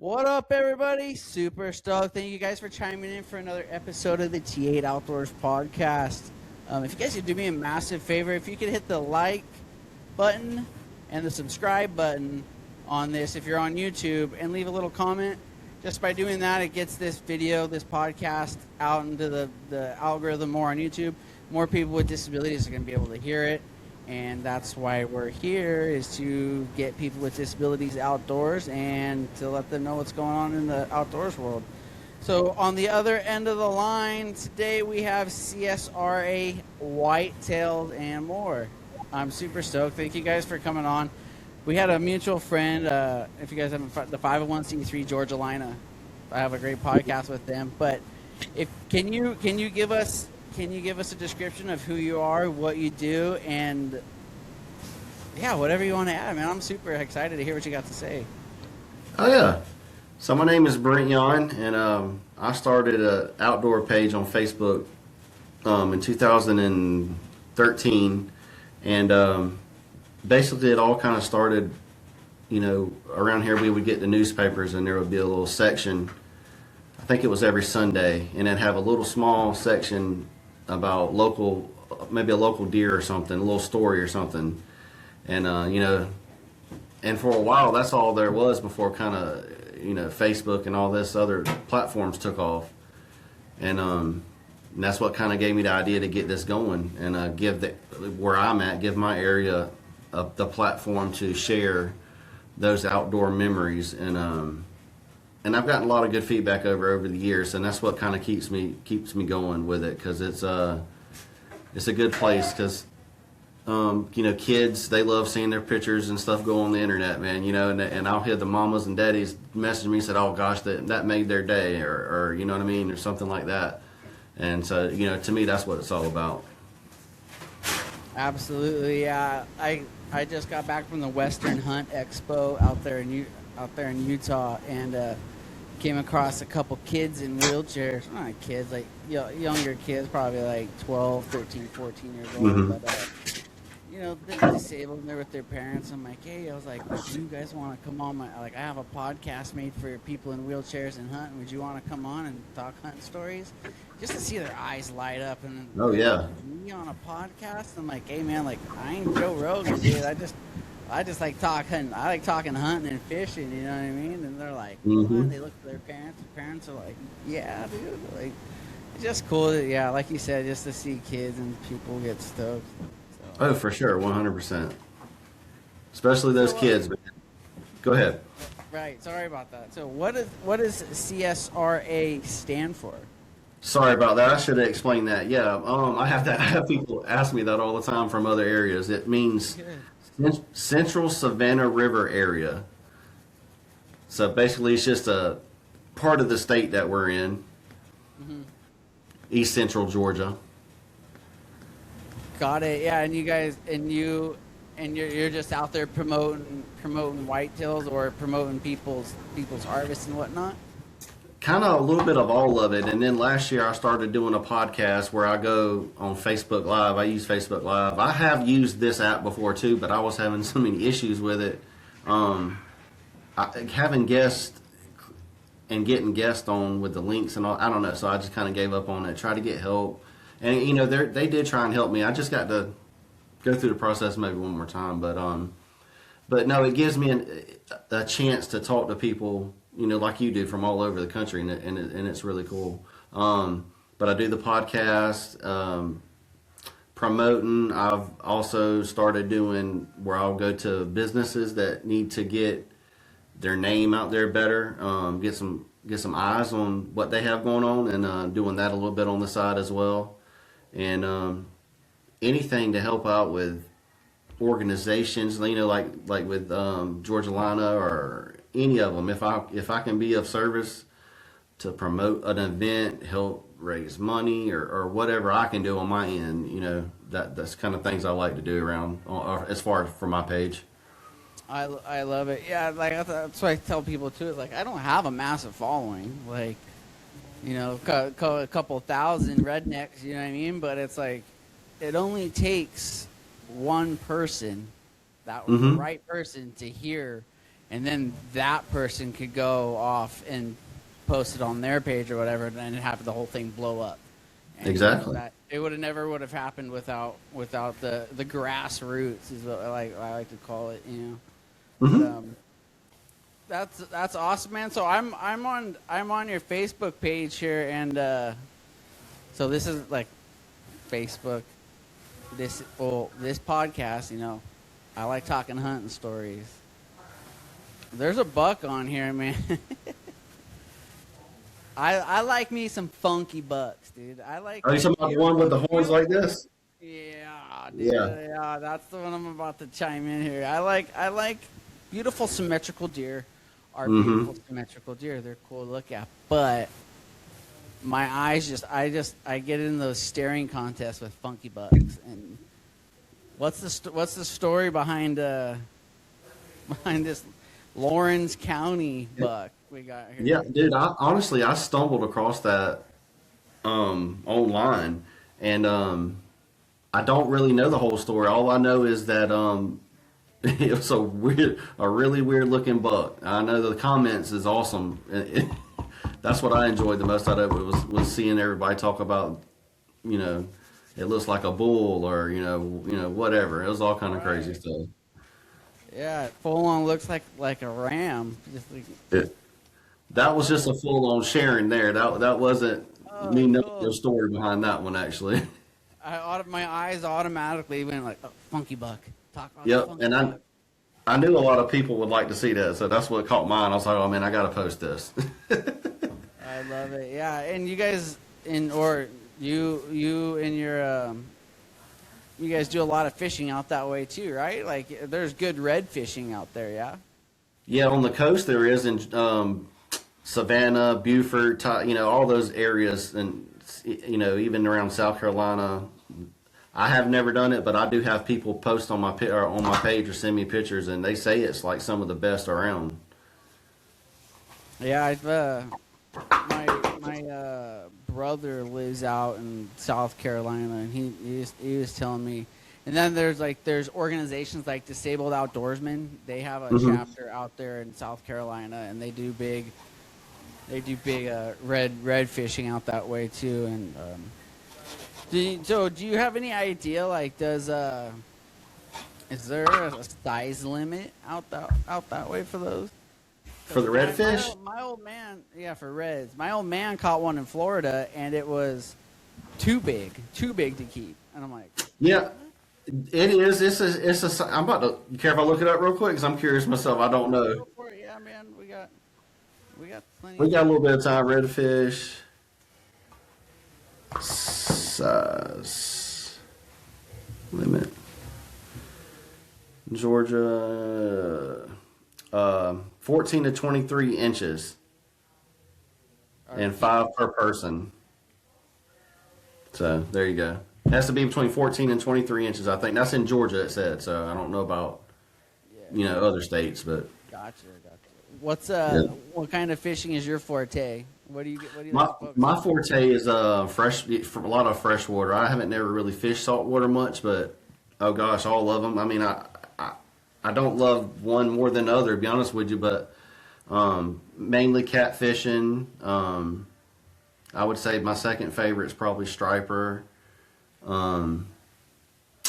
What up, everybody? Super stoked. Thank you guys for chiming in for another episode of the T8 Outdoors podcast. If you guys could do me a massive favor, if you could hit the like button and the subscribe button on this if you're on YouTube and leave a little comment. Just by doing that, it gets this video, this podcast out into the algorithm more on YouTube. More people with disabilities are going to be able to hear it. And that's why we're here, is to get people with disabilities outdoors and to let them know what's going on in the outdoors world. So on the other end of the line today, we have CSRA Whitetails and More. I'm super stoked. Thank you guys for coming on. We had a mutual friend, if you guys haven't, the 501c3 Georgia Lina. I have a great podcast with them. But can you give us a description of who you are, what you do, and yeah, whatever you want to add, man? I'm super excited to hear what you got to say. Oh yeah. So my name is Brent Yon, and I started an outdoor page on Facebook in 2013, and basically it all kind of started, around here we would get the newspapers and there would be a little section. I think it was every Sunday, and it'd have a little small section about maybe a local deer or something, a little story or something. And, and for a while, that's all there was before kind of, Facebook and all this other platforms took off. And that's what kind of gave me the idea to get this going and give my area the platform to share those outdoor memories. And I've gotten a lot of good feedback over the years, and that's what kind of keeps me going with it, because it's a good place. Because kids, they love seeing their pictures and stuff go on the internet, man. And I'll hear the mamas and daddies message me and said, "Oh gosh, that made their day," or you know what I mean, or something like that. And so to me, that's what it's all about. Absolutely, yeah. I just got back from the Western Hunt Expo out there in Utah, and came across a couple kids in wheelchairs. Not kids, like younger kids, probably like 12, 13, 14 years old. Mm-hmm. But they're disabled and they're with their parents. I'm like, hey, I was like, do you guys want to come on I have a podcast made for people in wheelchairs and hunting. Would you want to come on and talk hunting stories? Just to see their eyes light up. And Oh yeah. Me on a podcast? I'm like, hey man, like, I ain't Joe Rogan, dude. I just like talking. I like talking hunting and fishing. You know what I mean? And they're like, Mm-hmm. They look at their parents. The parents are like, yeah, dude. Like, it's just cool. Yeah, like you said, just to see kids and people get stoked. So. Oh, for sure, 100%. Especially those kids. Man. Go ahead. Right. Sorry about that. So what does CSRA stand for? Sorry about that. I should have explained that. Yeah, I have people ask me that all the time from other areas. It means Central Savannah River area. So basically, it's just a part of the state that we're in, East Central Georgia. Got it. Yeah, and you guys, you're just out there promoting whitetails or promoting people's harvest and whatnot. Kind of a little bit of all of it. And then last year I started doing a podcast where I go on Facebook Live. I use Facebook Live. I have used this app before too, but I was having so many issues with it. Having guests and getting guests on with the links and all, I don't know. So I just kind of gave up on it. Try to get help. And they did try and help me. I just got to go through the process maybe one more time. But no, it gives me a chance to talk to people, like you do, from all over the country, and it's really cool. But I do the podcast, promoting. I've also started doing where I'll go to businesses that need to get their name out there better, get some eyes on what they have going on, and doing that a little bit on the side as well. And anything to help out with organizations, like with Georgia Lina or any of them. If I can be of service to promote an event, help raise money, or whatever I can do on my end, that's kind of things I like to do around as far as for my page. I love it. Yeah, like that's what I tell people too. Is like, I don't have a massive following, like, a couple thousand rednecks. You know what I mean? But it's like, it only takes one person, that was the right person, to hear and then that person could go off and post it on their page or whatever, and then have the whole thing blow up. And Exactly. that it would have never would have happened without the grassroots is what I like to call it. Mm-hmm. But, that's awesome, man. So I'm on your Facebook page here, and so this is like Facebook. This podcast, I like talking hunting stories. There's a buck on here, man. I like me some funky bucks, dude. I like. Are you talking about the one with the horns like this? Yeah, dude. Yeah. Yeah, that's the one I'm about to chime in here. I like beautiful symmetrical deer. Are beautiful symmetrical deer. They're cool to look at, but my eyes I get in those staring contests with funky bucks. And what's the story behind this Lawrence County buck we got here? Yeah, dude. Honestly, I stumbled across that online, and I don't really know the whole story. All I know is that it was a really weird looking buck. I know the comments is awesome. That's what I enjoyed the most out of it was seeing everybody talk about, it looks like a bull or whatever. It was all kind of crazy stuff. Yeah, full on looks like a ram. Just like, That was just a full on sharing there. That wasn't me knowing cool. the story behind that one actually. My eyes automatically went like, oh, funky buck. Talk about the Yep, funky and buck. I knew a lot of people would like to see that, so that's what caught mine. I was like, oh man, I gotta post this. I love it. Yeah, and you guys you and your you guys do a lot of fishing out that way too, right? Like there's good red fishing out there, yeah. Yeah, on the coast there is in Savannah, Beaufort, all those areas, and even around South Carolina. I have never done it, but I do have people post on my page or send me pictures, and they say it's like some of the best around. Yeah, my brother lives out in South Carolina, and he was telling me. And then there's organizations like Disabled Outdoorsmen. They have a chapter out there in South Carolina, and they do big red fishing out that way too. And do you have any idea? Like, is there a size limit out that way for those? For the redfish? My old man, yeah, for reds. My old man caught one in Florida, and it was too big to keep. And I'm like, Yeah, it is. I'm about to. You care if I look it up real quick? Because I'm curious myself. I don't know. go for it. Yeah, man, we got plenty. We got a little bit of time. Redfish size limit. Georgia, 14 to 23 inches, and 5 per person. So there you go. It has to be between 14 and 23 inches. I think that's in Georgia. It said. So I don't know about other states, but Gotcha. What's what kind of fishing is your forte? What do you my like to focus my on? forte is a lot of freshwater. I haven't never really fished saltwater much, but oh gosh, all of them. I mean, I don't love one more than the other, to be honest with you, but mainly catfishing. I would say my second favorite is probably striper, and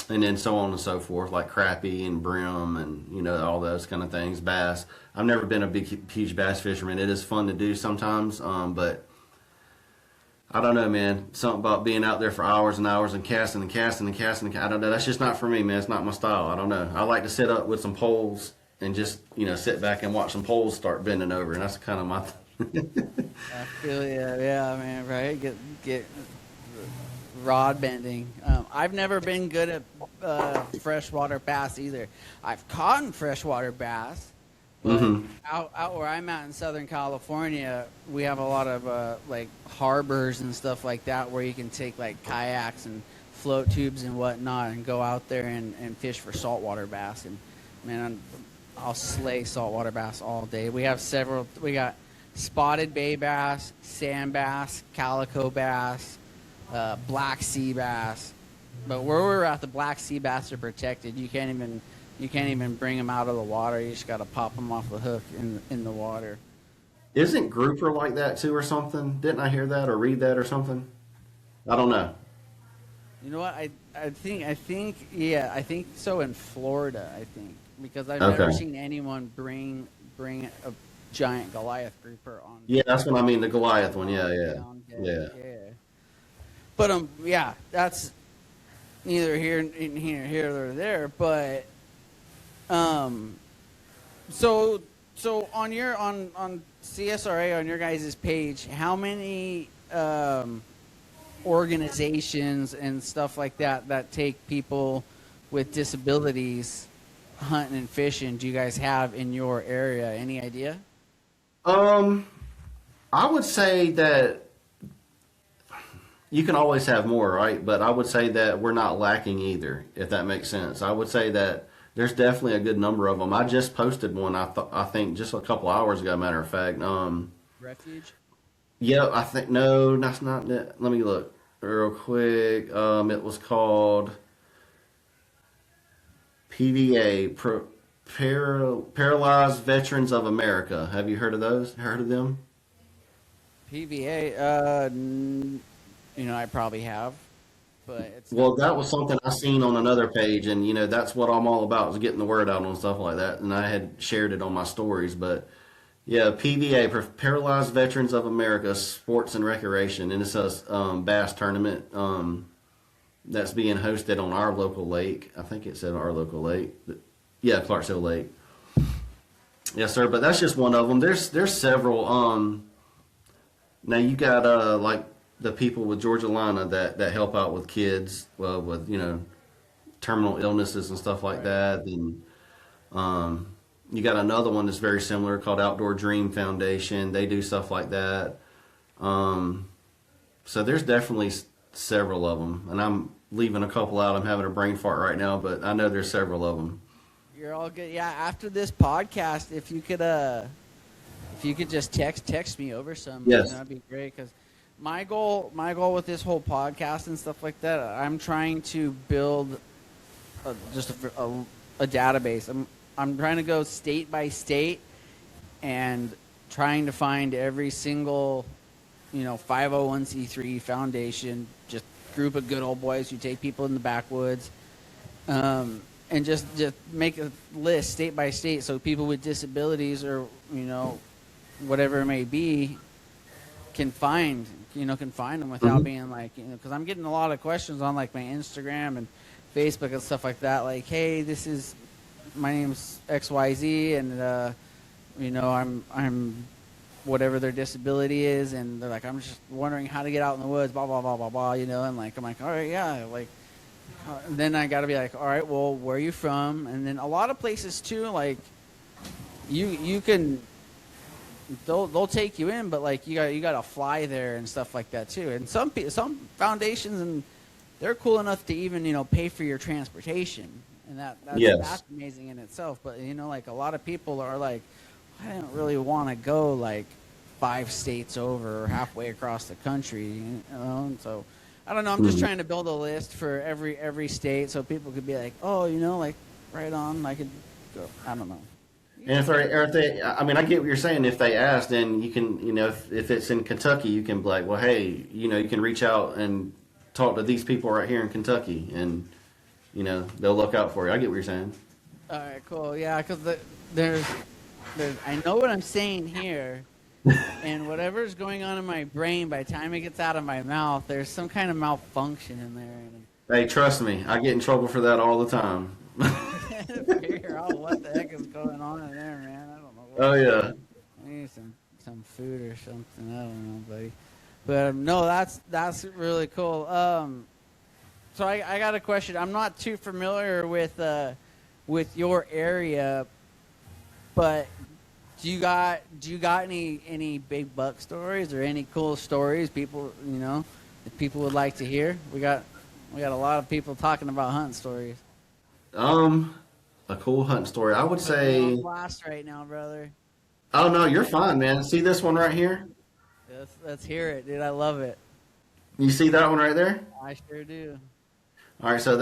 then so on and so forth, like crappie and brim and all those kind of things. Bass. I've never been a huge bass fisherman. It is fun to do sometimes, but I don't know, man. Something about being out there for hours and hours and casting and casting and casting. I don't know. That's just not for me, man. It's not my style. I don't know. I like to sit up with some poles and just sit back and watch some poles start bending over, and that's kind of my thing. I feel yeah, man. Right, get rod bending. I've never been good at freshwater bass either. I've caught freshwater bass. But out where I'm at in Southern California, we have a lot of like harbors and stuff like that where you can take like kayaks and float tubes and whatnot and go out there and fish for saltwater bass. And man, I'll slay saltwater bass all day. We have several. We got spotted bay bass, sand bass, calico bass, black sea bass. But where we're at, the black sea bass are protected. You can't even You can't even bring them out of the water. You just got to pop them off the hook in the water. Isn't grouper like that too, or something? Didn't I hear that or read that or something? I don't know. You know what? I think yeah, I think so in Florida. I think because I've Okay. never seen anyone bring a giant Goliath grouper on Yeah, that's what I mean. The Goliath one. Yeah, yeah, down dead. yeah. Yeah. But yeah, that's neither here nor there. But um, so on your on CSRA on your guys' page, how many organizations and stuff like that take people with disabilities hunting and fishing do you guys have in your area? Any idea? Um, I would say that you can always have more, right? But I would say that we're not lacking either, if that makes sense. I would say that there's definitely a good number of them. I just posted one. I think just a couple hours ago. Matter of fact. Refuge. Yeah, I think no, that's not it. Let me look real quick. It was called PVA, Paralyzed Veterans of America. Have you heard of those? Heard of them? PVA. I probably have, but it's Well, not that something was I've something I looked seen into. on another page, and that's what I'm all about is getting the word out on stuff like that. And I had shared it on my stories, but yeah, PVA, Paralyzed Veterans of America, Sports and Recreation, and it's a bass tournament that's being hosted on our local lake. I think it said our local lake. Yeah, Clarksville Lake. Yes, sir. But that's just one of them. There's several. Now you got like the people with Georgia Lina that help out with kids with terminal illnesses and stuff like Right. that. And you got another one that's very similar called Outdoor Dream Foundation. They do stuff like that. Um, so there's definitely several of them, and I'm leaving a couple out. I'm having a brain fart right now, but I know there's several of them. You're all good. Yeah. After this podcast, if you could just text me over some, Yes. that'd be great. Because my goal with this whole podcast and stuff like that, I'm trying to build just a database. I'm trying to go state by state and trying to find every single 501c3 foundation, just group of good old boys who take people in the backwoods, and just make a list state by state so people with disabilities or whatever it may be can find them without Hmm. being like because I'm getting a lot of questions on like my Instagram and Facebook and stuff like that, like, hey, this is my name's XYZ, and I'm whatever their disability is, and they're like, I'm just wondering how to get out in the woods, blah blah blah blah blah, and like I'm like, all right, yeah, like then I got to be like, all right, well, where are you from? And then a lot of places too, like you can they'll take you in, but like you got to fly there and stuff like that too. And some foundations and they're cool enough to even pay for your transportation, and that's Yes. amazing in itself. But like a lot of people are like, I don't really want to go like 5 states over or halfway across the country, And so I don't know. I'm just Mhm. trying to build a list for every state so people could be like, oh, like right on, I could go. I don't know. And if they, or if they, I mean, I get what you're saying. If they ask, then you can, if it's in Kentucky, you can be like, well, hey, you can reach out and talk to these people right here in Kentucky, and they'll look out for you. I get what you're saying. All right, cool. Yeah, because there's I know what I'm saying here, and whatever's going on in my brain by the time it gets out of my mouth, there's some kind of malfunction in there. And Hey, trust me, I get in trouble for that all the time. I gotta figure out what the heck is going on in there, man. I don't know what. Oh yeah. I need some food or something. I don't know, buddy. But no, that's really cool. So I got a question. I'm not too familiar with your area, but do you got any big buck stories or any cool stories people that people would like to hear? We got a lot of people talking about hunting stories. Um, a cool hunting story. I would Put me on say. blast right now, brother. Oh no, you're fine, man. See this one right here? Let's hear it, dude. I love it. You see that one right there? I sure do. All right, so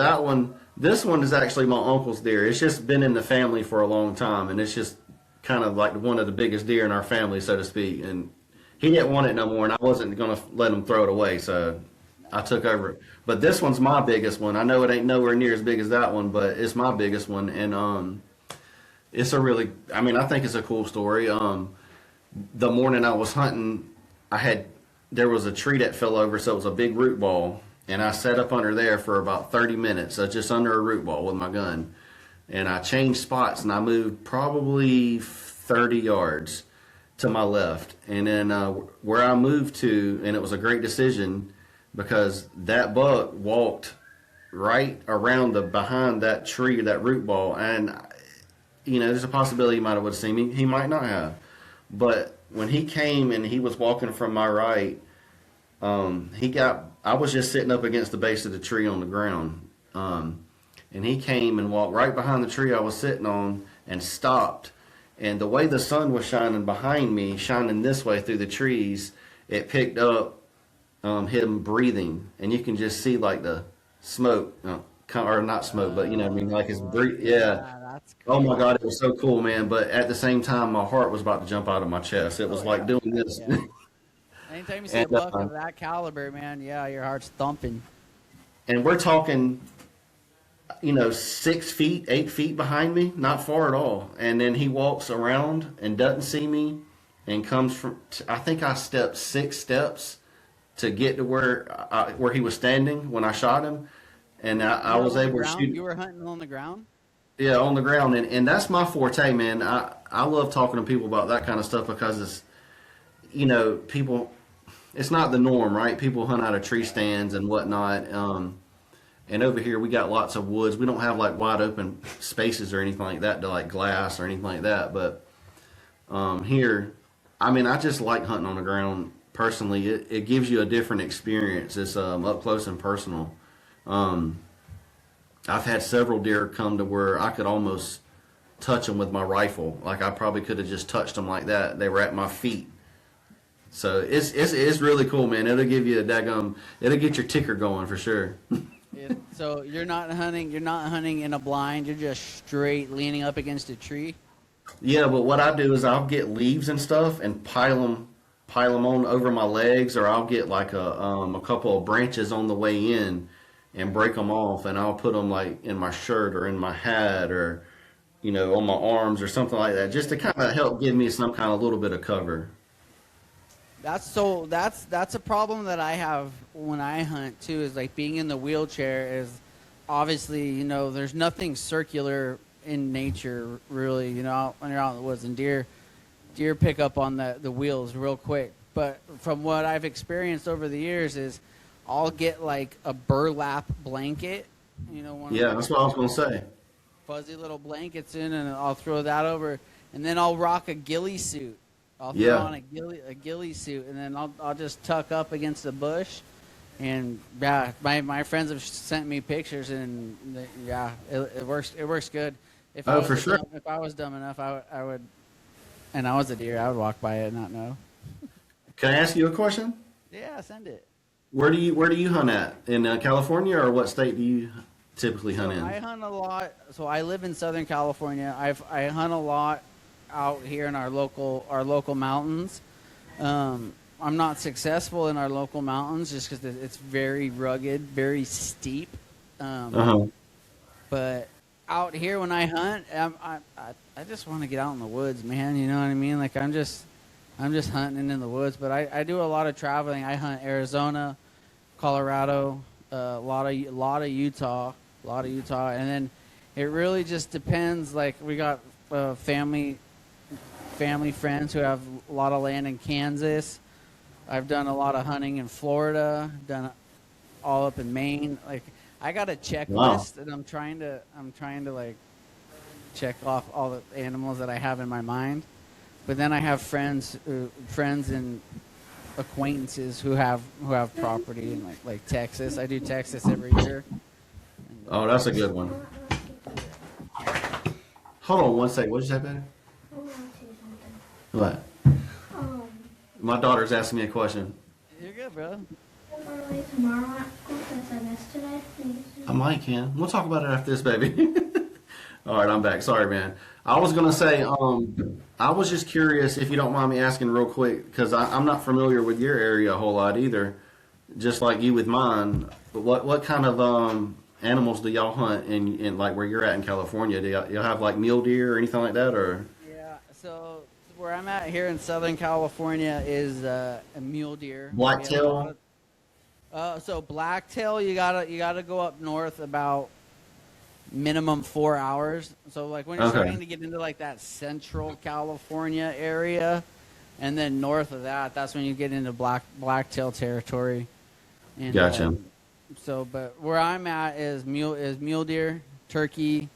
this one is actually my uncle's deer. It's just been in the family for a long time, and it's just kind of like one of the biggest deer in our family, so to speak. And he didn't want it no more, and I wasn't going to let him throw it away, so I took over. But this one's my biggest one. I know it ain't nowhere near as big as that one, but it's my biggest one, and it's a really, I mean, I think it's a cool story. The morning I was hunting, there was a tree that fell over, so it was a big root ball, and I sat up under there for about 30 minutes, so just under a root ball with my gun, and I changed spots, and I moved probably 30 yards to my left, and then where I moved to, and it was a great decision because that buck walked right around behind that tree, that root ball, and there's a possibility he might have would have seen me. He might not have. But when he came and he was walking from my right, I was just sitting up against the base of the tree on the ground. And he came and walked right behind the tree I was sitting on and stopped. And the way the sun was shining behind me, shining this way through the trees, it picked up him breathing. And you can just see like the smoke, or not smoke, but you know what I mean, like his breath. Yeah. That's Oh my crazy. God, it was so cool, man. But at the same time, my heart was about to jump out of my chest. It was Oh like yeah, doing this. yeah. Anytime you see a and buck of that caliber, man, yeah, your heart's thumping. and we're talking, 6 feet, 8 feet behind me, not far at all. And then he walks around and doesn't see me, and comes from. I think I stepped 6 steps to get to where he was standing when I shot him, and I You're was on the able to ground. shoot. You were hunting on the ground. Yeah, on the ground, and that's my forte, man. I love talking to people about that kind of stuff because it's people. It's not the norm, right? People hunt out of tree stands and whatnot. And over here we got lots of woods. We don't have like wide open spaces or anything like that to like glass or anything like that. But here, I mean, I just like hunting on the ground personally. It gives you a different experience. It's up close and personal. Um, I've had several deer come to where I could almost touch them with my rifle. Like I probably could have just touched them like that. They were at my feet. So it's really cool, man. It'll give you a daggum. It'll get your ticker going for sure. So you're not hunting. You're not hunting in a blind. You're just straight leaning up against a tree. Yeah, but what I do is I'll get leaves and stuff and pile them on over my legs, or I'll get like a couple of branches on the way in and break them off, and I'll put them like in my shirt or in my hat or on my arms or something like that, just to kind of help give me some kind of little bit of cover. That's a problem that I have when I hunt too. Is like being in the wheelchair is obviously there's nothing circular in nature really. When you're out in the woods and deer pick up on the wheels real quick. But from what I've experienced over the years is I'll get like a burlap blanket, one of Yeah, those that's what I was gonna say. fuzzy little blankets in, and I'll throw that over, and then I'll rock a ghillie suit. I'll throw Yeah. on a ghillie suit, and then I'll just tuck up against the bush, and yeah, my friends have sent me pictures, and it works good. Oh, for sure. If I was dumb enough, I would, and I was a deer, I would walk by it and not know. Can I ask you a question? Yeah, send it. Where do you hunt at? In California, or what state do you typically So hunt in? I hunt a lot. So I live in Southern California. I hunt a lot out here in our local mountains. I'm not successful in our local mountains just because it's very rugged, very steep. Uh-huh. But out here when I hunt, I just want to get out in the woods, man. You know what I mean? Like I'm just hunting in the woods. But I do a lot of traveling. I hunt Arizona, Colorado, a lot of Utah, and then it really just depends. Like we got family friends who have a lot of land in Kansas. I've done a lot of hunting in Florida, done all up in Maine. Like I got a checklist and I'm trying to like check off all the animals that I have in my mind. But then I have friends and acquaintances who have property in like Texas. I do Texas every year. Oh, that's a good one. Hold on one second. What'd you say, Betty? I want to say something. What? Um, My daughter's asking me a question. You're good, bro. I'm going away tomorrow at school because outside yesterday. I might can. We'll talk about it after this, baby. All right, I'm back. Sorry, man. I was gonna say, I was just curious if you don't mind me asking real quick, because I'm not familiar with your area a whole lot either, just like you with mine. But what kind of animals do y'all hunt in like where you're at in California? Do y'all have like mule deer or anything like that, or? Yeah, so where I'm at here in Southern California is a mule deer. We have a lot Blacktail? so blacktail, you gotta go up north about minimum 4 hours. So like when you're Okay. starting to get into like that central California area, and then north of that, that's when you get into blacktail territory. And Gotcha. but where I'm at is mule deer, turkey,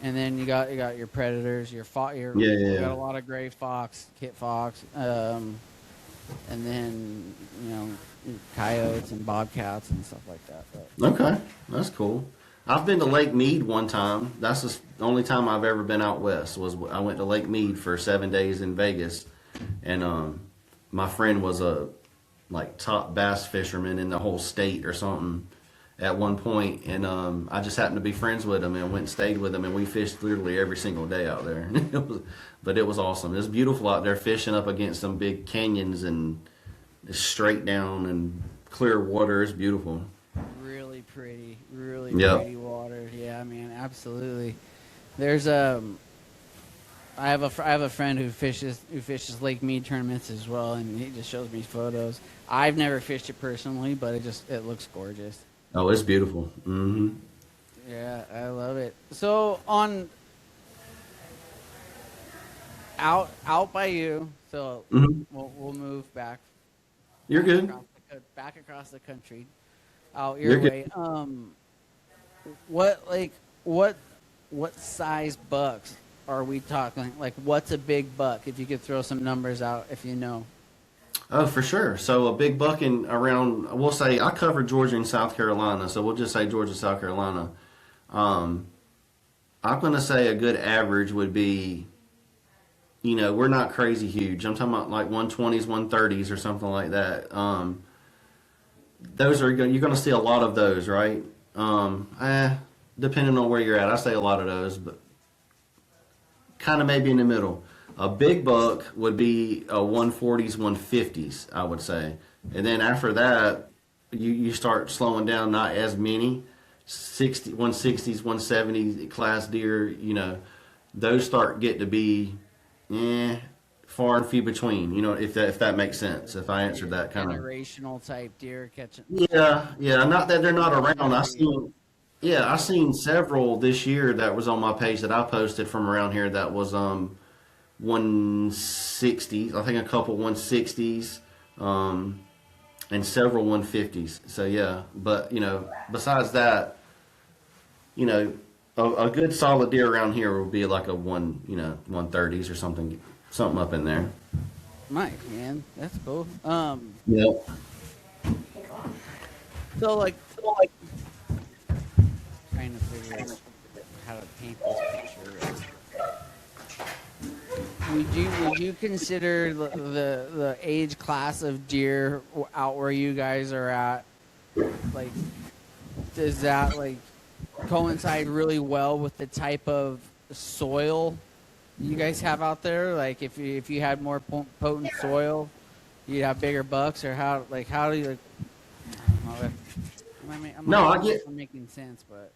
and then you got your predators, Yeah, you got yeah, a lot of gray fox, kit fox, and then coyotes and bobcats and stuff like that. But yeah. Okay, that's cool. I've been to Lake Mead one time. That's the only time I've ever been out west. Was I went to Lake Mead for 7 days in Vegas, and my friend was a like top bass fisherman in the whole state or something at one point, and I just happened to be friends with him and went and stayed with him, and we fished literally every single day out there. But it was awesome. It was beautiful out there fishing up against some big canyons and just straight down and clear water. It's beautiful. really Yep. pretty water. Yeah, man, absolutely. There's I have a friend who fishes Lake Mead tournaments as well, and he just shows me photos. I've never fished it personally, but it looks gorgeous. Oh, it's beautiful. Hmm. Yeah, I love it. So on out by you, so Hmm. we'll move back You're good. back across the country, out You're your good. way. What what size bucks are we talking? Like, what's a big buck? If you could throw some numbers out, if you know. Oh, for sure. So a big buck in around, we'll say I covered Georgia and South Carolina, so we'll just say Georgia, South Carolina. Um, I'm going to say a good average would be, we're not crazy huge. I'm talking about like 120s, 130s or something like that. Those are you're going to see a lot of those, right? Depending on where you're at, I say a lot of those, but kind of maybe in the middle. A big buck would be a 140s, 150s, I would say. And then after that, you start slowing down, not as many. 160s, 170s class deer, those start getting to be far and few between, if that makes sense, if I answered that kind of. Generational type deer catching. Yeah, not that they're not around. I seen several this year that was on my page that I posted from around here that was 160s. I think a couple 160s, and several 150s. So yeah, but besides that, a good solid deer around here would be like a 130s or something up in there. Nice, man. That's cool. Yep. So like trying to figure out how to paint this picture. Would you consider the age class of deer out where you guys are at, like, does that like coincide really well with the type of soil you guys have out there? Like, if you had more potent soil, you'd have bigger bucks, or how do you like? I'm making sense, but.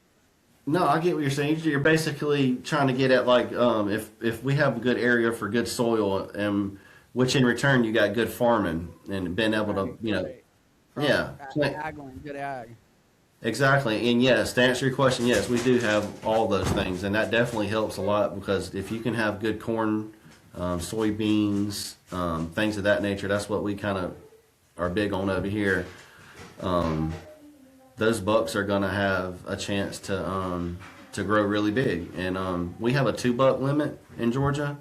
No, I get what you're saying. You're basically trying to get at like if we have a good area for good soil, which in return you got good farming and being able to yeah, Good ag. exactly. And yes, to answer your question, yes, we do have all those things, and that definitely helps a lot because if you can have good corn, soybeans, things of that nature, that's what we kind of are big on over here. Those bucks are gonna have a chance to grow really big, and we have a 2 buck limit in Georgia.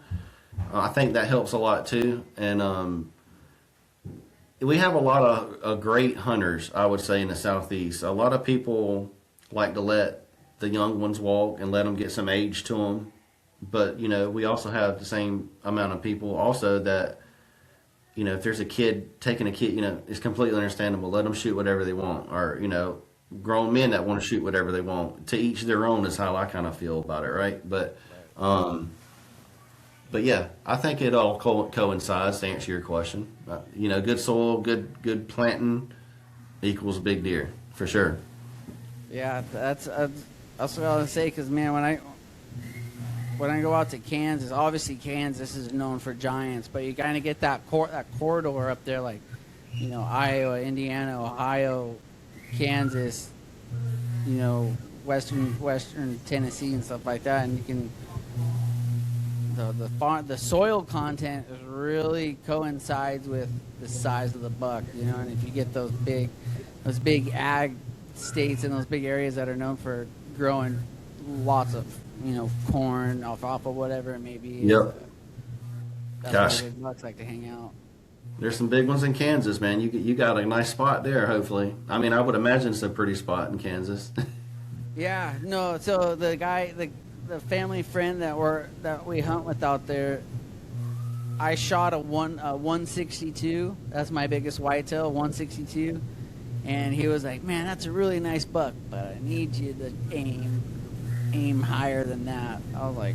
I think that helps a lot too, and we have a lot of great hunters. I would say in the southeast, a lot of people like to let the young ones walk and let them get some age to them, but we also have the same amount of people also that. If there's a kid taking a kid, it's completely understandable. Let them shoot whatever they want, or grown men that want to shoot whatever they want. To each their own is how I kind of feel about it, right? But yeah, I think it all coincides to answer your question. Good soil, good planting equals big deer for sure. Yeah, that's what I was gonna say. Because man, when I go out to Kansas, obviously Kansas is known for giants, but you kind of get that corridor up there, like Iowa, Indiana, Ohio, Kansas, western Tennessee and stuff like that, and you can the soil content is really coincides with the size of the buck, and if you get those big ag states and those big areas that are known for growing lots of corn, alfalfa, whatever it may be. Yep. That's where the big bucks like to hang out. There's some big ones in Kansas, man. You got a nice spot there, hopefully. I mean, I would imagine it's a pretty spot in Kansas. Yeah, no. So the guy, the family friend that we hunt with out there, I shot a 162. That's my biggest whitetail, 162. And he was like, "Man, that's a really nice buck, but I need you to aim higher than that." I was like,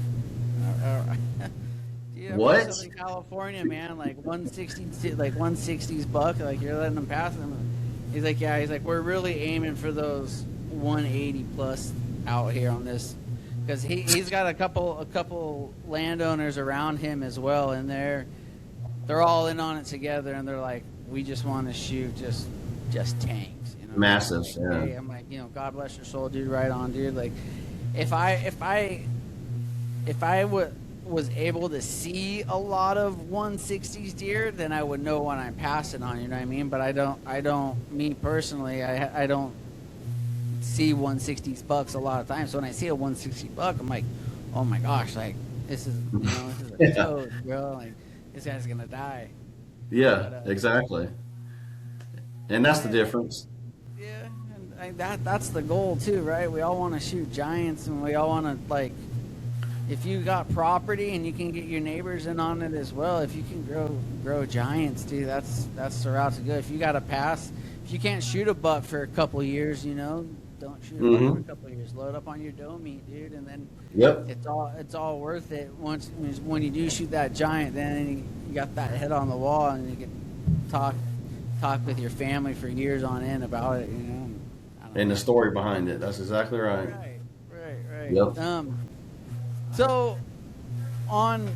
"All right." Dude, What? I'm Southern California, man, like 160, like 160s buck, like you're letting them pass them. He's like, "Yeah." He's like, "We're really aiming for those 180 plus out here on this," because he's got a couple landowners around him as well, and they're all in on it together, and they're like, "We just want to shoot just tanks." Massive, like, yeah. Hey, I'm like, God bless your soul, dude. Right on, dude. Like, if I was able to see a lot of 160s deer, then I would know when I'm passing on. You know what I mean? But I don't. Me personally, I don't see 160s bucks a lot of times. So when I see a 160 buck, I'm like, oh my gosh, like this is a toad, bro. Like this guy's gonna die. Yeah, But, exactly. And that's the difference. Yeah, and that's the goal too, right? We all want to shoot giants, and we all want to, like, if you got property and you can get your neighbors in on it as well. If you can grow giants, dude, that's the route to go. If you got to pass, if you can't shoot a buck for a couple years, don't shoot a buck for a couple of years. Load up on your doe meat, dude, and then Yep. it's all worth it when you do shoot that giant. Then you got that head on the wall, and you can talk with your family for years on end about it, And the story behind it. That's exactly right. Right. Yep. So on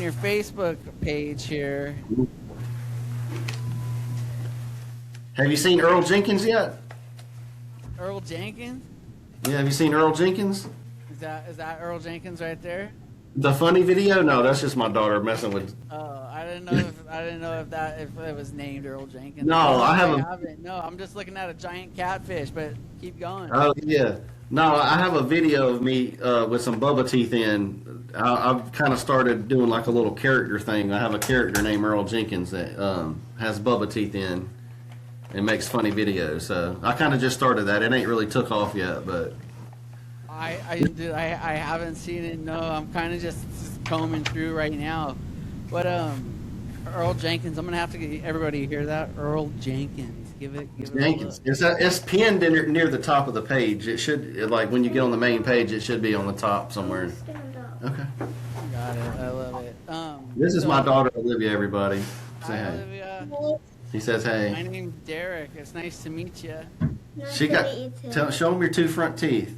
your Facebook page here, Have you seen Earl Jenkins yet? Earl Jenkins, Yeah, have you seen Earl Jenkins? is that Earl Jenkins right there? The funny video? No, that's just my daughter messing with. Oh, I didn't know if it was named Earl Jenkins. No, I haven't. No, I'm just looking at a giant catfish, but keep going. Oh yeah. No, I have a video of me with some Bubba teeth in. I've kind of started doing like a little character thing. I have a character named Earl Jenkins that has Bubba teeth in and makes funny videos. So I kind of just started that. It ain't really took off yet, but I haven't seen it. No, I'm kind of just combing through right now. But Earl Jenkins, I'm gonna have to get everybody to hear that. Earl Jenkins, give it Jenkins. a look. It's pinned near the top of the page. It should, like when you get on the main page, it should be on the top somewhere. Stand up. Okay. Got it. I love it. This is my daughter Olivia. Everybody, say Hi, hey. Olivia. He says My hey. name's Derek. It's nice to meet you. Nice She to got. meet you too. Show them your two front teeth.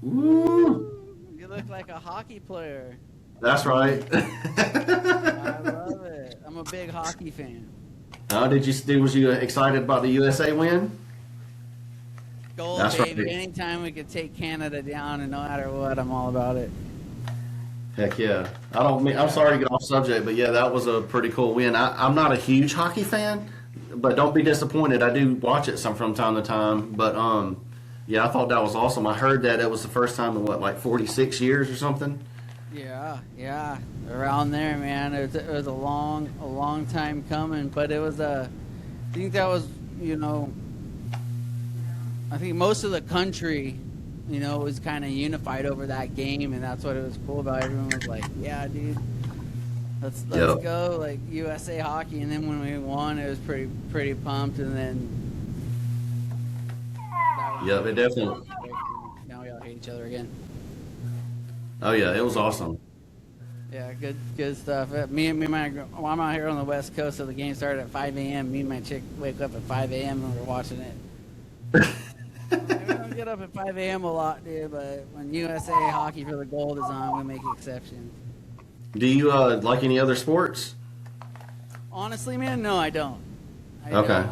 Woo! You look like a hockey player. That's right. I love it. I'm a big hockey fan. Was you excited about the USA win? Gold, That's baby. right. Anytime we could take Canada down, and no matter what, I'm all about it. Heck yeah. I'm sorry to get off subject, but yeah, that was a pretty cool win. I'm not a huge hockey fan, but don't be disappointed. I do watch it from time to time. But yeah, I thought that was awesome. I heard that it was the first time in like 46 years or something. Yeah, around there, man. It was a long time coming, but it was I think that was, I think most of the country, was kind of unified over that game, and that's what it was cool about. Everyone was like, "Yeah, dude, let's Yep. go!" Like USA hockey. And then when we won, it was pretty pumped. And then Yep, it definitely. Now we all hate each other again. Oh yeah, it was awesome. Yeah, good stuff. Well, I'm out here on the West Coast, so the game started at 5 a.m. Me and my chick wake up at 5 a.m. and we're watching it. We don't get up at 5 a.m. a lot, dude, but when USA Hockey for the Gold is on, we make exceptions. Do you like any other sports? Honestly, man, no, I don't. Okay.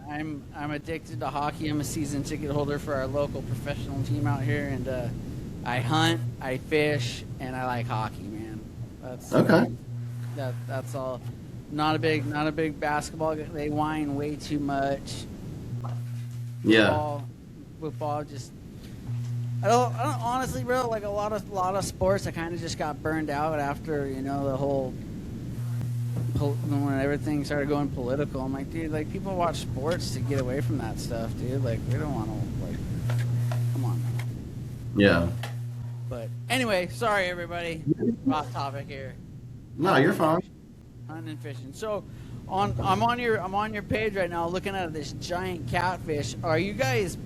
I'm addicted to hockey. I'm a season ticket holder for our local professional team out here, and I hunt, I fish, and I like hockey, man. That's Okay. That's all. Not a big basketball. They whine way too much. Yeah. Football just. I don't honestly, bro. Like a lot of sports, I kind of just got burned out after the whole. When everything started going political, I'm like, dude, like people watch sports to get away from that stuff, dude. Like we don't want to, like, come on, man. Yeah. But anyway, sorry everybody. Off topic here. No, you're fine. Hunting and fishing. So, I'm on your page right now, looking at this giant catfish. Are you guys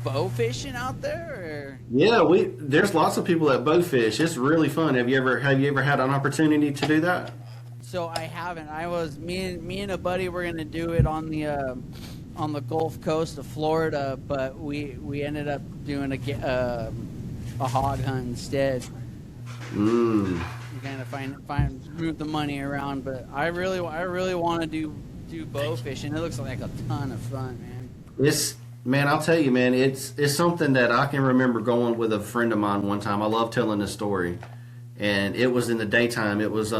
bow fishing out there? Or? Yeah, there's lots of people that bow fish. It's really fun. Have you ever had an opportunity to do that? So I haven't. Me and a buddy were gonna do it on the Gulf Coast of Florida, but we ended up doing a hog hunt instead. Mm. You kind of move the money around, but I really want to do bow fishing. It looks like a ton of fun, man. Man, I'll tell you, man, it's something that I can remember going with a friend of mine one time. I love telling this story, and it was in the daytime. It was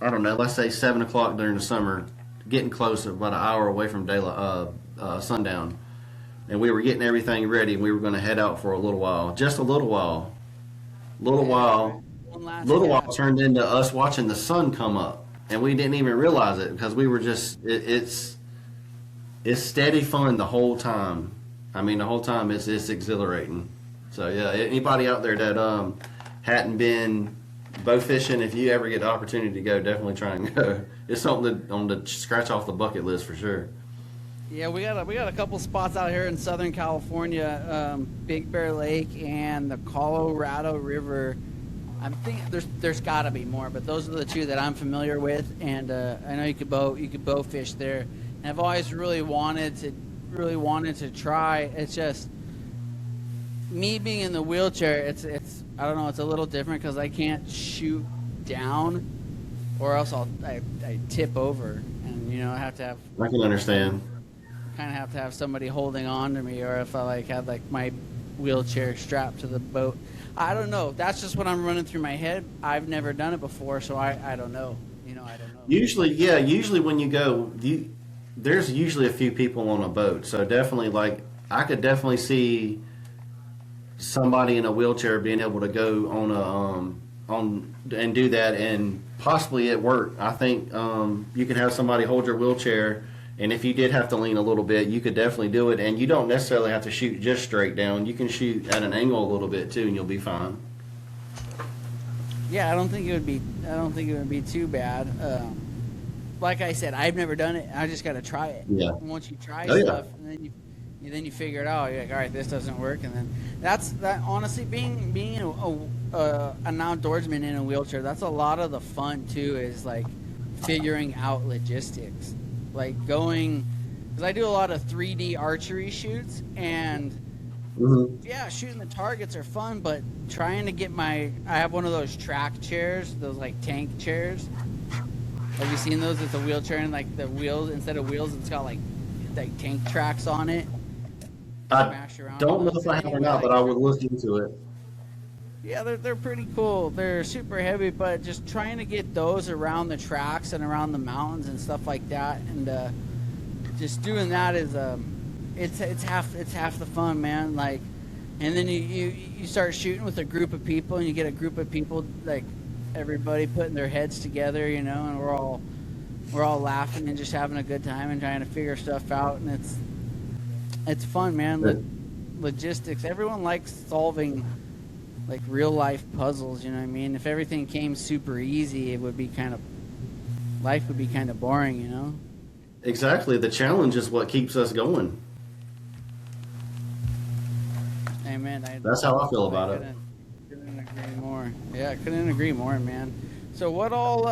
I don't know, let's say 7 o'clock during the summer, getting close, about an hour away from sundown. And we were getting everything ready, and we were going to head out for a little while. Just a little while. Little while turned into us watching the sun come up. And we didn't even realize it because we were just, it's steady fun the whole time. I mean, the whole time it's exhilarating. So, yeah, anybody out there that hadn't been bow fishing, if you ever get the opportunity to go, definitely try and go. It's something to scratch off the bucket list for sure. Yeah, we got a couple spots out here in Southern California, Big Bear Lake and the Colorado River. I'm thinking there's got to be more, but those are the two that I'm familiar with. And I know you could bow fish there. And I've always really wanted to try. It's just me being in the wheelchair. It's I don't know. It's a little different because I can't shoot down, or else I tip over, and I have to have. I can understand. Kind of have to have somebody holding on to me, or if I had my wheelchair strapped to the boat. I don't know. That's just what I'm running through my head. I've never done it before, so I don't know. I don't know. Usually when you go, there's usually a few people on a boat, so definitely I could definitely see somebody in a wheelchair being able to go on and do that, and possibly at work. I think you could have somebody hold your wheelchair, and if you did have to lean a little bit, you could definitely do it. And you don't necessarily have to shoot just straight down. You can shoot at an angle a little bit too, and you'll be fine. Yeah, I don't think it would be too bad. Like I said, I've never done it. I just got to try it. Yeah. And once you try stuff, and then you figure it out. You're like, all right, this doesn't work, and then that. Honestly, being an outdoorsman in a wheelchair, that's a lot of the fun too. Is like figuring out logistics, like going, because I do a lot of 3D archery shoots, and yeah, shooting the targets are fun, but trying to get I have one of those track chairs, those like tank chairs. Have you seen those? It's a wheelchair, and like the wheels, instead of wheels, it's got like tank tracks on it. I don't know if I have or not, but I would look into it. Yeah, they're pretty cool. They're super heavy, but just trying to get those around the tracks and around the mountains and stuff like that, and just doing that is it's half the fun, man. Like, and then you start shooting with a group of people, and you get a group of people, like everybody putting their heads together, and we're all laughing and just having a good time and trying to figure stuff out, and it's fun, man. Logistics. Everyone likes solving like real life puzzles. You know what I mean? If everything came super easy, life would be kind of boring. Exactly. The challenge is what keeps us going. Amen. That's how I feel about it. Couldn't agree more. Yeah, couldn't agree more, man. So what all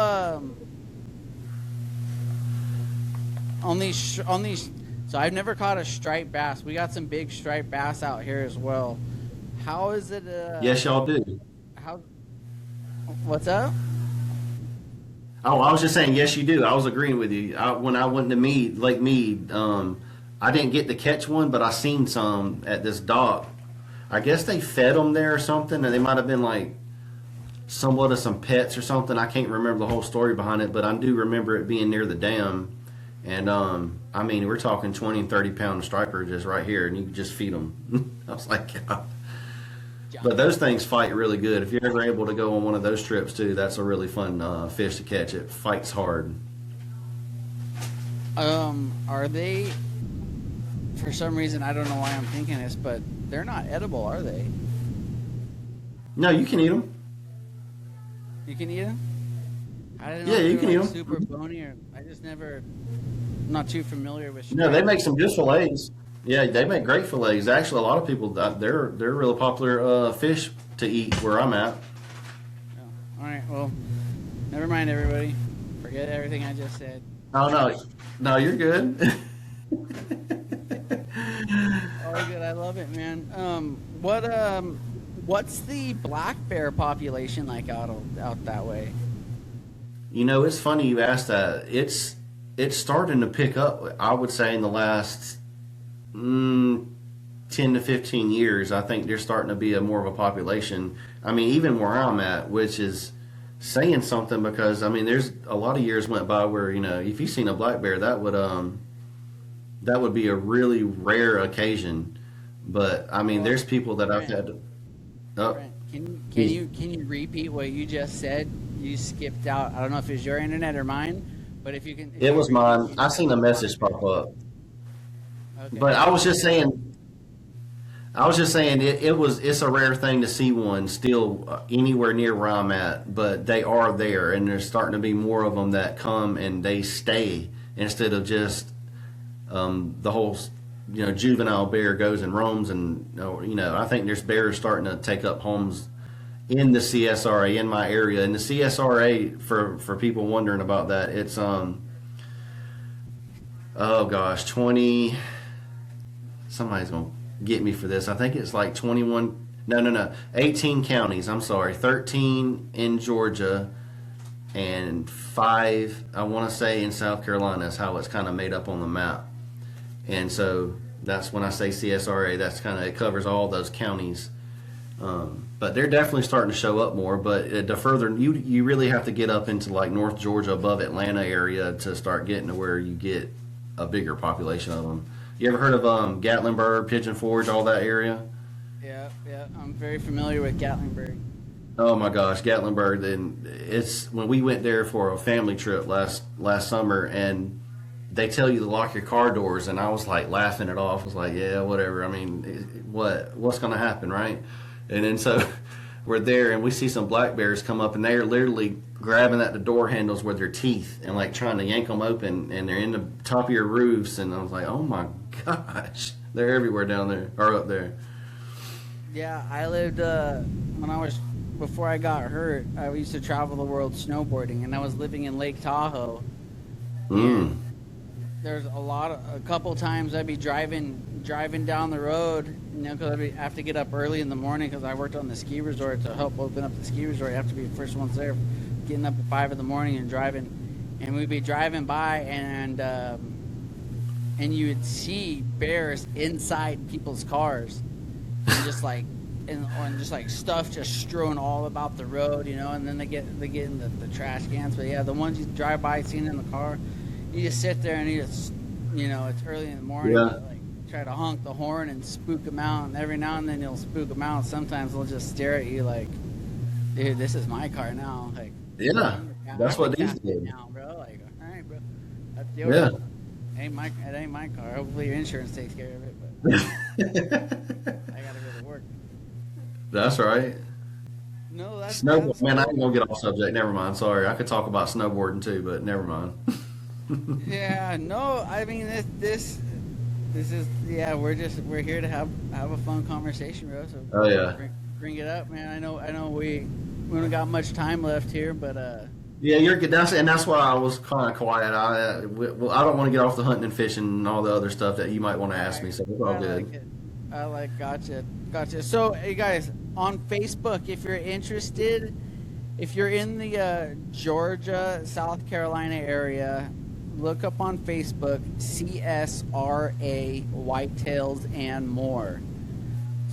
on these? So I've never caught a striped bass. We got some big striped bass out here as well. How is it? Yes, y'all do. How? What's up? Oh, I was just saying, yes, you do. I was agreeing with you. When I went to Lake Mead, I didn't get to catch one, but I seen some at this dock. I guess they fed them there or something, and they might have been like somewhat of some pets or something. I can't remember the whole story behind it, but I do remember it being near the dam. And I mean, we're talking 20 and 30 pound striper just right here, and you can just feed them. I was like, God. But those things fight really good. If you're ever able to go on one of those trips too, that's a really fun fish to catch. It fights hard. Are they? For some reason, I don't know why I'm thinking this, but they're not edible, are they? No, you can eat them. You can eat them? I didn't know Yeah, if you they can were, eat like, 'em. super bony, or I just never. I'm not too familiar with. No, they make some good fillets. Yeah, they make great fillets. Actually, a lot of people they're really popular fish to eat where I'm at. Oh, all right, well, never mind, everybody. Forget everything I just said. Oh no, you're good. Oh, good. I love it, man. What's the black bear population like out that way? You know, it's funny you asked that. It's starting to pick up. I would say in the last 10 to 15 years, I think there's starting to be more of a population. I mean, even where I'm at, which is saying something, because I mean, there's a lot of years went by where, you know, if you've seen a black bear, that would be a really rare occasion. But I mean, there's people that I've had. Brent, can you repeat what you just said? You skipped out. I don't know if it's your internet or mine, but if you can. It was mine. I seen a message pop up. Okay. But I was just saying, it's a rare thing to see one still anywhere near where I'm at, but they are there, and there's starting to be more of them that come and they stay instead of just the whole, you know, juvenile bear goes and roams, and you know, I think there's bears starting to take up homes in the CSRA in my area. And the CSRA, for people wondering about that, it's oh gosh, 20. Somebody's gonna get me for this. I think it's like 21. No, 18 counties. I'm sorry, 13 in Georgia, and 5, I want to say, in South Carolina. Is how it's kind of made up on the map. And so that's when I say CSRA. That's kind of, it covers all those counties. But they're definitely starting to show up more. But the further you really have to get up into like North Georgia, above Atlanta area, to start getting to where you get a bigger population of them. You ever heard of Gatlinburg, Pigeon Forge, all that area? Yeah, I'm very familiar with Gatlinburg. Oh my gosh, Gatlinburg! And it's when we went there for a family trip last summer, and they tell you to lock your car doors, and I was like laughing it off. I was like, yeah, whatever. I mean, what's going to happen, right? And then so we're there, and we see some black bears come up, and they're literally grabbing at the door handles with their teeth and like trying to yank them open, and they're in the top of your roofs. And I was like, oh my gosh, they're everywhere down there or up there. Yeah, I lived before I got hurt. I used to travel the world snowboarding, and I was living in Lake Tahoe. There's a couple times I'd be driving down the road, you know, because I'd have to get up early in the morning because I worked on the ski resort to help open up the ski resort. You have to be the first ones there, getting up at 5 in the morning and driving, and we'd be driving by, and you would see bears inside people's cars, and just like stuff just strewn all about the road, you know, and then they get in the trash cans. But yeah, the ones you drive by, seeing in the car, you just sit there and you just, you know, it's early in the morning. Yeah. But like try to honk the horn and spook them out, and every now and then you'll spook them out. Sometimes they'll just stare at you like, dude, this is my car now. Like, Yeah, that's what these did. Now, bro. Like, all right, bro. That's Yeah. It ain't my car. Hopefully your insurance takes care of it. But I gotta go to work. That's right. No, that's Snowboard, man, I ain't gonna get off subject. Never mind. Sorry, I could talk about snowboarding too, but never mind. Yeah, no, I mean this we're here to have a fun conversation, bro. So Oh yeah. bring it up, man. I know we don't got much time left here, but Yeah, you're good. That's why I was kind of quiet. I don't want to get off the hunting and fishing and all the other stuff that you might want to ask me. So it's all I good. like it. Gotcha. So, hey guys, on Facebook, if you're interested, if you're in the Georgia, South Carolina area, look up on Facebook CSRA Whitetails and More.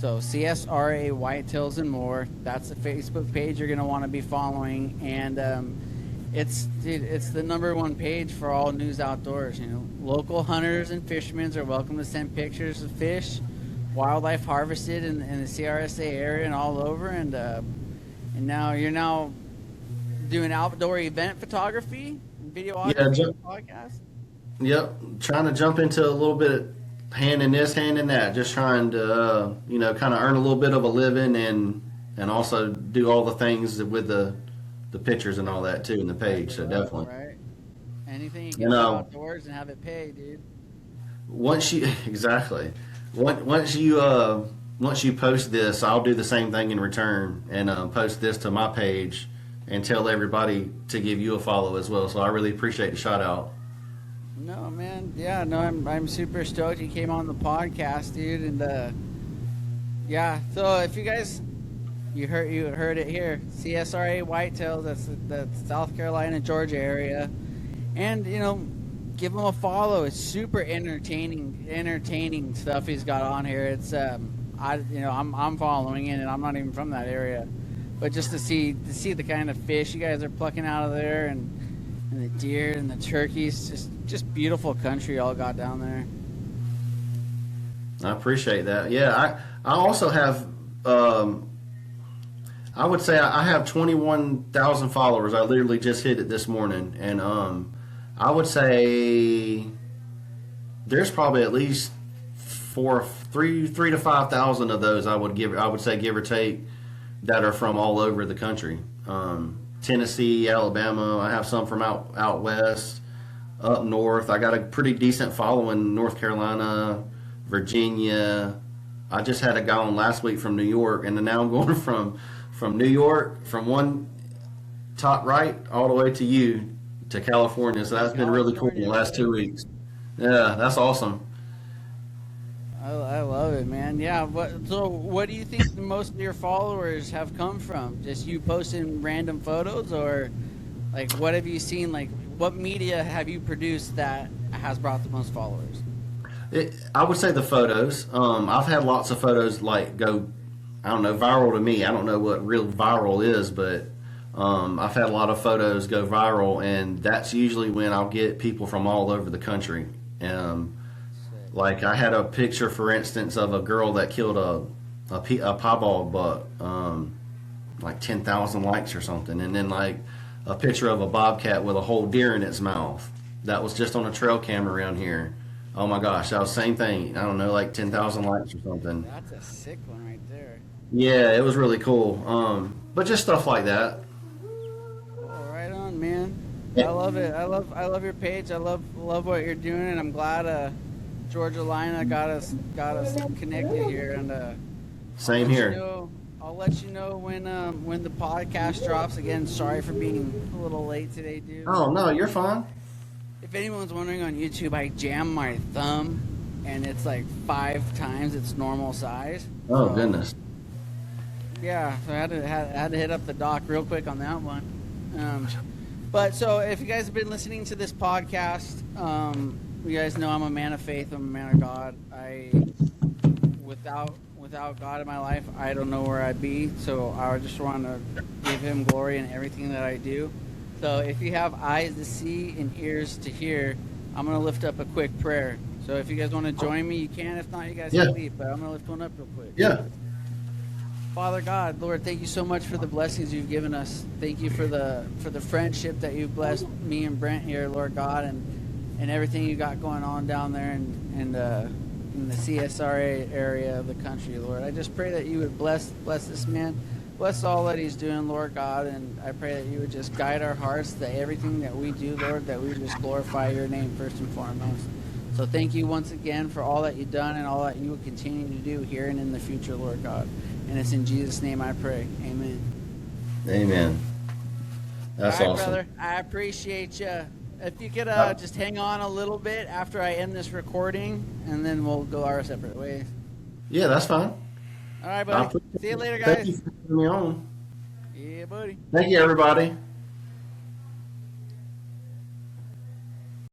So CSRA Whitetails and More. That's the Facebook page you're gonna want to be following, and it's the #1 page for all news outdoors. You know, local hunters and fishermen are welcome to send pictures of fish, wildlife harvested in the CRSA area and all over, and now you're doing outdoor event photography, videography, Yeah, and podcast. Yep, trying to jump into a little bit hand in this, hand in that. Just trying to kind of earn a little bit of a living and also do all the things with the pictures and all that too in the page. So definitely. Right. Anything you can You do know, outdoors and have it pay, dude. once you exactly once you post this, I'll do the same thing in return and post this to my page and tell everybody to give you a follow as well. So I really appreciate the shout out. No, man. Yeah, no, I'm super stoked you came on the podcast, dude. And yeah, so if you guys you heard it here, CSRA Whitetails. That's the South Carolina, Georgia area, and give him a follow. It's super entertaining stuff he's got on here. It's I'm following it, and I'm not even from that area, but just to see the kind of fish you guys are plucking out of there, and the deer and the turkeys, just beautiful country all got down there. I appreciate that. Yeah, I also have. I would say I have 21,000 followers. I literally just hit it this morning, and I would say there's probably at least three to 5,000 of those. I would say give or take that are from all over the country. Tennessee, Alabama. I have some from out west, up north. I got a pretty decent following in North Carolina, Virginia. I just had a guy on last week from New York, and then now I'm going from New York, from one top right all the way to you to California. So that's been really cool in the last 2 weeks. Yeah, that's awesome. I love it, man. Yeah. So what do you think most of your followers have come from? Just you posting random photos, or like what have you seen? Like what media have you produced that has brought the most followers? I would say the photos. I've had lots of photos like go, I don't know, viral to me. I don't know what real viral is, but I've had a lot of photos go viral, and that's usually when I'll get people from all over the country. Like I had a picture, for instance, of a girl that killed a piebald buck, like 10,000 likes or something, and then like a picture of a bobcat with a whole deer in its mouth. That was just on a trail cam around here. Oh my gosh, that was the same thing. I don't know, like 10,000 likes or something. That's a sick one right there. Yeah, it was really cool. But just stuff like that. Oh, right on, man. I love it. I love your page. I love what you're doing, and I'm glad Georgia Lina got us connected here. And Same here. I'll let you know when the podcast drops. Again, sorry for being a little late today, dude. Oh no, you're fine. If anyone's wondering, on YouTube, I jam my thumb, and it's like 5 times its normal size. Oh So, goodness. yeah, so I had to hit up the doc real quick on that one. But so if you guys have been listening to this podcast, you guys know I'm a man of faith. I'm a man of God. Without God in my life, I don't know where I'd be. So I just want to give Him glory in everything that I do. So if you have eyes to see and ears to hear, I'm going to lift up a quick prayer. So if you guys want to join me, you can. If not, you guys can leave. But I'm going to lift one up real quick. Yeah. Father God, Lord, thank you so much for the blessings you've given us. Thank you for the friendship that you've blessed me and Brent here, Lord God, and everything you got going on down there in the CSRA area of the country, Lord. I just pray that you would bless this man. Bless all that he's doing, Lord God, and I pray that you would just guide our hearts, that everything that we do, Lord, that we just glorify your name first and foremost. So thank you once again for all that you've done and all that you will continue to do here and in the future, Lord God. And it's in Jesus' name I pray. Amen. Amen. That's all right, awesome. brother. I appreciate you. If you could just hang on a little bit after I end this recording, and then we'll go our separate ways. Yeah, that's fine. All right, buddy. See you later, Thank you guys. for having me on. Yeah, buddy. Thank you, everybody.